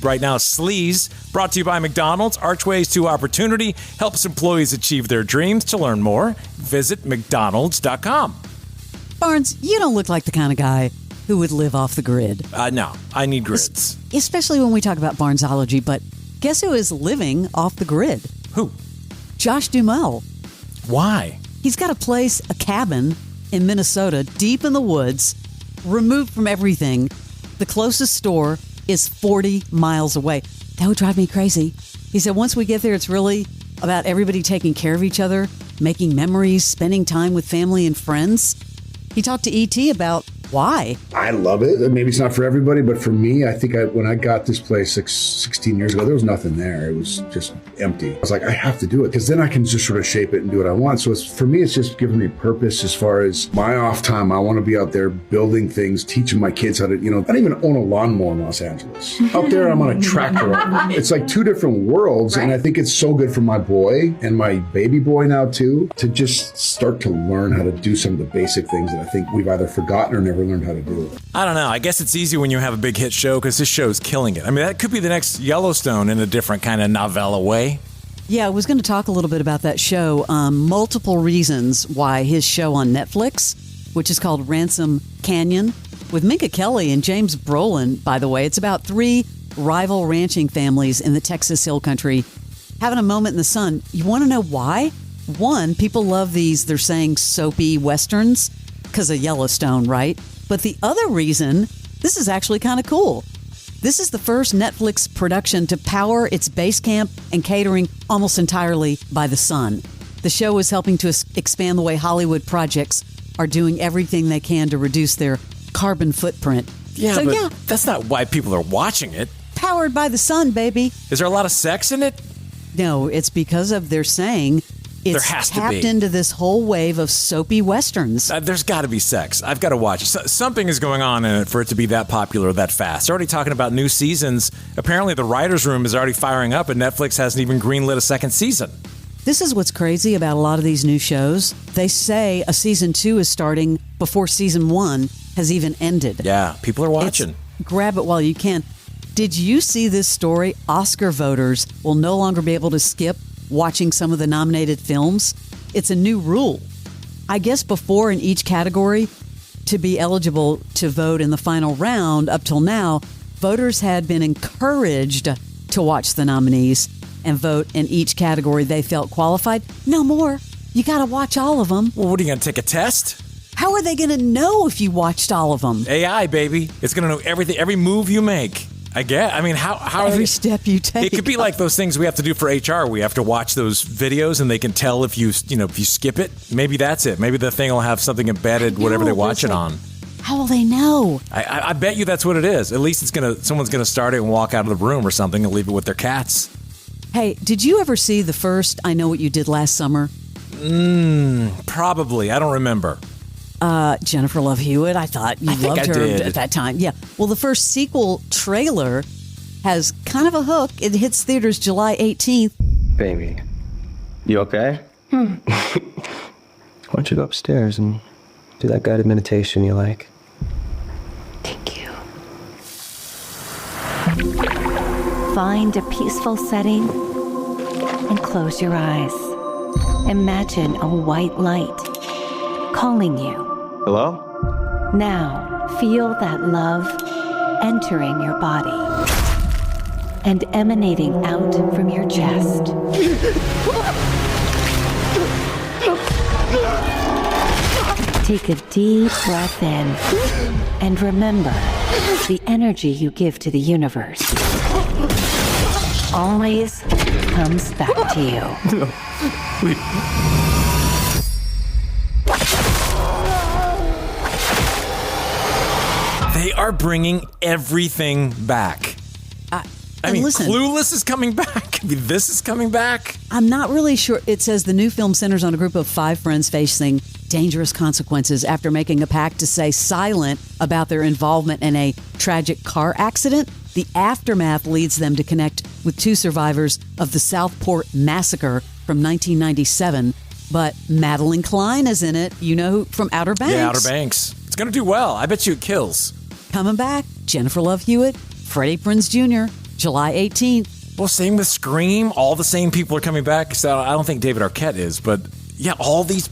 Right now, Sleaze, brought to you by McDonald's, Archways to Opportunity, helps employees achieve their dreams. To learn more, visit mcdonalds.com. Barnes, you don't look like the kind of guy who would live off the grid. No, I need grids. Especially when we talk about Barnesology, but guess who is living off the grid? Who? Josh Duhamel. Why? He's got a place, a cabin in Minnesota, deep in the woods, removed from everything. The closest store is 40 miles away. That would drive me crazy. He said once we get there, it's really about everybody taking care of each other, making memories, spending time with family and friends. He talked to E.T. about why. I love it. Maybe it's not for everybody, but for me, I think when I got this place 16 years ago, there was nothing there. It was just empty. I was like, I have to do it because then I can just sort of shape it and do what I want. So for me, it's just giving me purpose as far as my off time. I want to be out there building things, teaching my kids how to, I don't even own a lawnmower in Los Angeles. Out there, I'm on a tractor. It's like two different worlds. Right. And I think it's so good for my boy and my baby boy now too, to just start to learn how to do some of the basic things that I think we've either forgotten or never learned how to do it. I don't know. I guess it's easy when you have a big hit show because this show's killing it. I mean, that could be the next Yellowstone in a different kind of novella way. Yeah, I was going to talk a little bit about that show. Multiple reasons why his show on Netflix, which is called Ransom Canyon, with Minka Kelly and James Brolin, by the way. It's about 3 rival ranching families in the Texas Hill Country having a moment in the sun. You want to know why? One, people love these, they're saying, soapy westerns because of Yellowstone, right? But the other reason, this is actually kind of cool. This is the first Netflix production to power its base camp and catering almost entirely by the sun. The show is helping to expand the way Hollywood projects are doing everything they can to reduce their carbon footprint. Yeah, but that's not why people are watching it. Powered by the sun, baby. Is there a lot of sex in it? No, it's because of they're saying it's tapped into this whole wave of soapy westerns. There's got to be sex. I've got to watch. Something is going on in it for it to be that popular that fast. They're already talking about new seasons. Apparently, the writer's room is already firing up, and Netflix hasn't even greenlit a second season. This is what's crazy about a lot of these new shows. They say a season 2 is starting before season 1 has even ended. Yeah, people are watching. Grab it while you can. Did you see this story? Oscar voters will no longer be able to skip watching some of the nominated films. It's a new rule. I guess before in each category, to be eligible to vote in the final round, up till now, voters had been encouraged to watch the nominees and vote in each category they felt qualified. No more. You got to watch all of them. Well, what are you going to take a test? How are they going to know if you watched all of them? AI, baby. It's going to know everything, every move you make. I get. I mean, how every step you take. It could be like those things we have to do for HR. We have to watch those videos, and they can tell if you skip it. Maybe that's it. Maybe the thing will have something embedded, whatever they watch it on. How will they know? I bet you that's what it is. At least someone's gonna start it and walk out of the room or something and leave it with their cats. Hey, did you ever see the first I Know What You Did Last Summer? Probably. I don't remember. Jennifer Love Hewitt. I thought you loved her at that time. Yeah. Well, the first sequel trailer has kind of a hook. It hits theaters July 18th. Baby, you okay? Why don't you go upstairs and do that guided meditation you like? Thank you. Find a peaceful setting and close your eyes. Imagine a white light calling you. Hello? Now, feel that love entering your body and emanating out from your chest. Take a deep breath in and remember the energy you give to the universe always comes back to you. No, please. They are bringing everything back. I mean, listen, Clueless is coming back. I mean, this is coming back. I'm not really sure. It says the new film centers on a group of 5 friends facing dangerous consequences after making a pact to stay silent about their involvement in a tragic car accident. The aftermath leads them to connect with 2 survivors of the Southport Massacre from 1997. But Madeline Klein is in it, from Outer Banks. Yeah, Outer Banks. It's going to do well. I bet you it kills. Coming back, Jennifer Love Hewitt, Freddie Prinze Jr., July 18th. Well, same with Scream. All the same people are coming back. So I don't think David Arquette is, but yeah, all these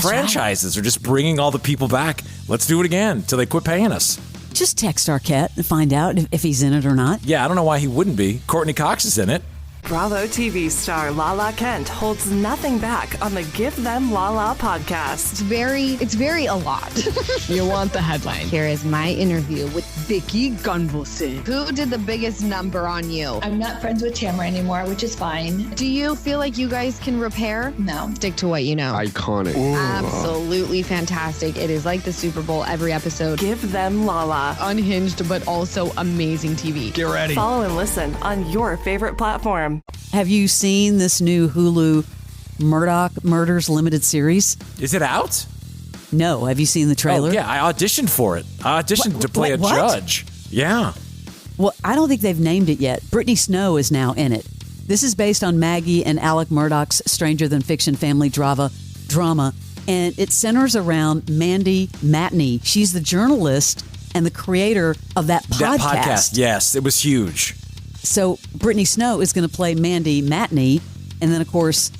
franchises are just bringing all the people back. Let's do it again till they quit paying us. Just text Arquette and find out if he's in it or not. Yeah, I don't know why he wouldn't be. Courtney Cox is in it. Bravo TV star Lala Kent holds nothing back on the Give Them Lala podcast. It's very a lot. You want the headline. Here is my interview with Vicky Gunvalson. Who did the biggest number on you? I'm not friends with Tamara anymore, which is fine. Do you feel like you guys can repair? No. Stick to what you know. Iconic. Absolutely fantastic. It is like the Super Bowl every episode. Give Them Lala. Unhinged, but also amazing TV. Get ready. Follow and listen on your favorite platform. Have you seen this new Hulu Murdoch Murders limited series? Is it out? No. Have you seen the trailer? Oh, yeah, I auditioned for it. I auditioned to play a judge. Yeah. Well, I don't think they've named it yet. Brittany Snow is now in it. This is based on Maggie and Alec Murdoch's Stranger Than Fiction family drama, and it centers around Mandy Matney. She's the journalist and the creator of that podcast. That podcast, yes. It was huge. So Brittany Snow is going to play Mandy Matney, and then, of course,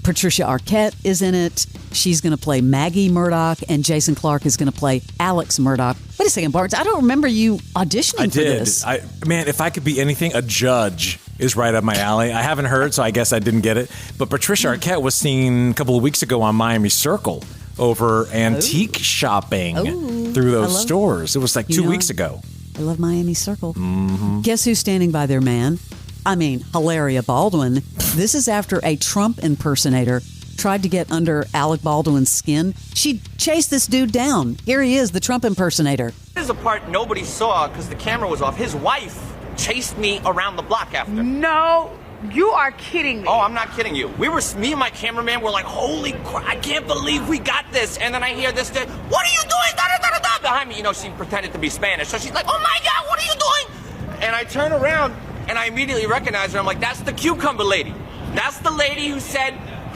Patricia Arquette is in it. She's going to play Maggie Murdoch, and Jason Clarke is going to play Alex Murdoch. Wait a second, Barnes. I don't remember you auditioning for this. Man, if I could be anything, a judge is right up my alley. I haven't heard, so I guess I didn't get it. But Patricia Arquette was seen a couple of weeks ago on Miami Circle over antique shopping through those stores. It was like 2 weeks ago. I love Miami Circle. Mm-hmm. Guess who's standing by their man? Hilaria Baldwin. This is after a Trump impersonator tried to get under Alec Baldwin's skin. She chased this dude down. Here he is, the Trump impersonator. There's a part nobody saw because the camera was off. His wife chased me around the block after. No, you are kidding me. Oh, I'm not kidding you. Me and my cameraman were like, holy crap, I can't believe we got this. And then I hear this, what are you doing? Da-da-da-da-da. Behind me, she pretended to be Spanish. So she's like, oh my God, what are you doing? And I turn around and I immediately recognize her. I'm like, that's the cucumber lady. That's the lady who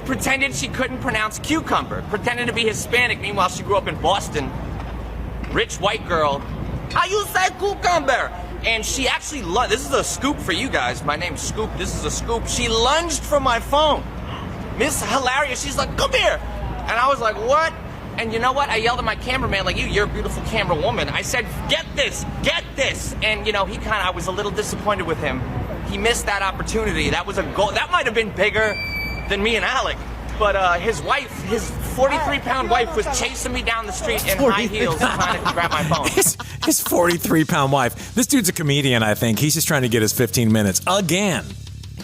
pretended she couldn't pronounce cucumber, pretended to be Hispanic. Meanwhile, she grew up in Boston. Rich white girl. How you say cucumber? And she actually this is a scoop for you guys. My name's Scoop. This is a scoop. She lunged for my phone. Miss Hilaria, she's like, come here. And I was like, what? And you know what? I yelled at my cameraman, like, you're a beautiful camera woman. I said, get this. And, I was a little disappointed with him. He missed that opportunity. That was a goal. That might have been bigger than me and Alec. But his wife, his 43-pound wife, was chasing me down the street in high heels trying to grab my phone. His 43-pound wife. This dude's a comedian, I think. He's just trying to get his 15 minutes again.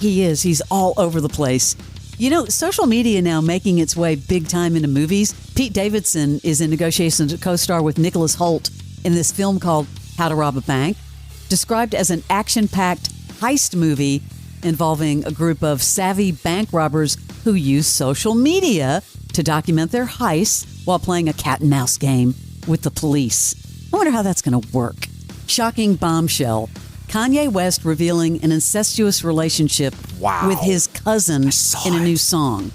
He is. He's all over the place. Social media now making its way big time into movies. Pete Davidson is in negotiations to co-star with Nicholas Hoult in this film called How to Rob a Bank, described as an action-packed heist movie involving a group of savvy bank robbers who use social media to document their heists while playing a cat-and-mouse game with the police. I wonder how that's going to work. Shocking bombshell. Kanye West revealing an incestuous relationship with his cousin in a new song.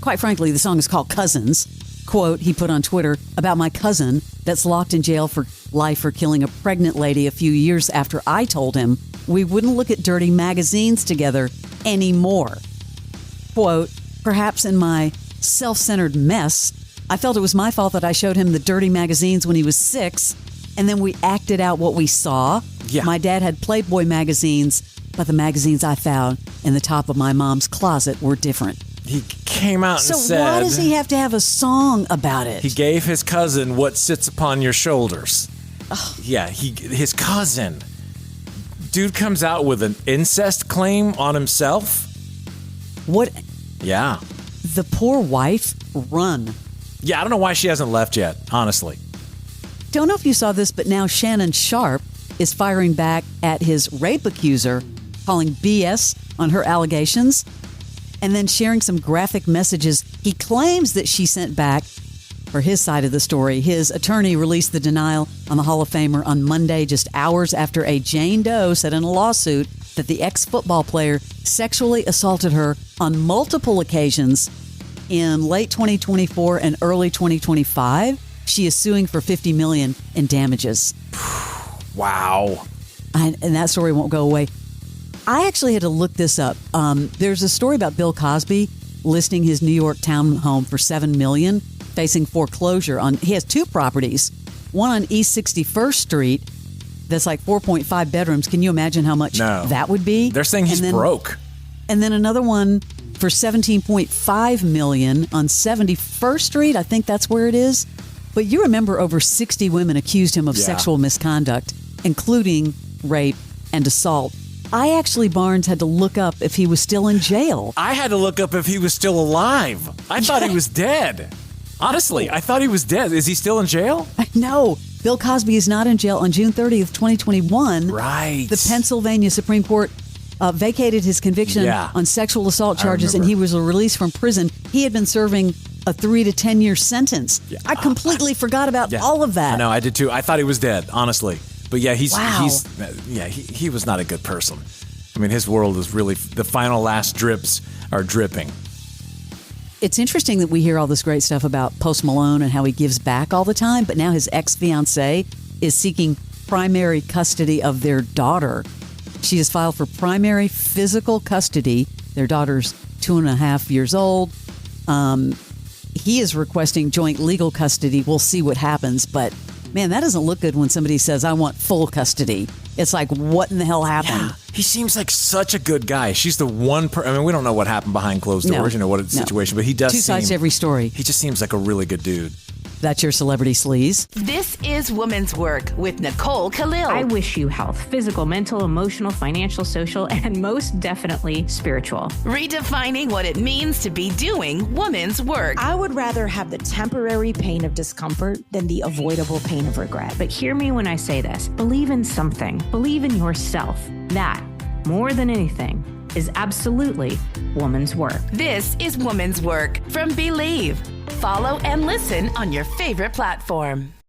Quite frankly, the song is called Cousins. Quote, he put on Twitter, about my cousin that's locked in jail for life for killing a pregnant lady a few years after I told him we wouldn't look at dirty magazines together anymore. Quote, perhaps in my self-centered mess, I felt it was my fault that I showed him the dirty magazines when he was 6, and then we acted out what we saw. Yeah. My dad had Playboy magazines, but the magazines I found in the top of my mom's closet were different. He came out and said... So why does he have to have a song about it? He gave his cousin what sits upon your shoulders. Oh. Yeah, his cousin. Dude comes out with an incest claim on himself. What? Yeah. The poor wife, run. Yeah, I don't know why she hasn't left yet, honestly. Don't know if you saw this, but now Shannon Sharpe is firing back at his rape accuser, calling BS on her allegations, and then sharing some graphic messages he claims that she sent back for his side of the story. His attorney released the denial on the Hall of Famer on Monday, just hours after a Jane Doe said in a lawsuit that the ex-football player sexually assaulted her on multiple occasions in late 2024 and early 2025. She is suing for $50 million in damages. Wow. And that story won't go away. I actually had to look this up. There's a story about Bill Cosby listing his New York townhome for $7 million, facing foreclosure. He has 2 properties, one on East 61st Street that's like 4.5 bedrooms. Can you imagine how much that would be? They're saying he's broke. And then another one for $17.5 million on 71st Street. I think that's where it is. But you remember over 60 women accused him of sexual misconduct, including rape and assault. Barnes had to look up if he was still in jail. I had to look up if he was still alive. I thought he was dead. Honestly, I thought he was dead. Is he still in jail? No. Bill Cosby is not in jail. On June 30th, 2021, right. The Pennsylvania Supreme Court vacated his conviction on sexual assault charges, and he was released from prison. He had been serving a 3 to 10 year sentence. Yeah. I completely forgot about all of that. I know, I did too. I thought he was dead, honestly. But yeah, he was not a good person. I mean, his world is really, the final last drips are dripping. It's interesting that we hear all this great stuff about Post Malone and how he gives back all the time, but now his ex-fiancée is seeking primary custody of their daughter. She has filed for primary physical custody. Their daughter's 2.5 years old. He is requesting joint legal custody. We'll see what happens, but man, that doesn't look good when somebody says, I want full custody. It's like, what in the hell happened? Yeah. He seems like such a good guy. She's the one I mean, we don't know what happened behind closed doors, what the situation, but he does 2 sides to every story. He just seems like a really good dude. That's your Celebrity Sleaze. This is Women's Work with Nicole Khalil. I wish you health, physical, mental, emotional, financial, social, and most definitely spiritual. Redefining what it means to be doing women's work. I would rather have the temporary pain of discomfort than the avoidable pain of regret. But hear me when I say this. Believe in something. Believe in yourself. That, more than anything, is absolutely woman's work. This is Woman's Work from Believe. Follow and listen on your favorite platform.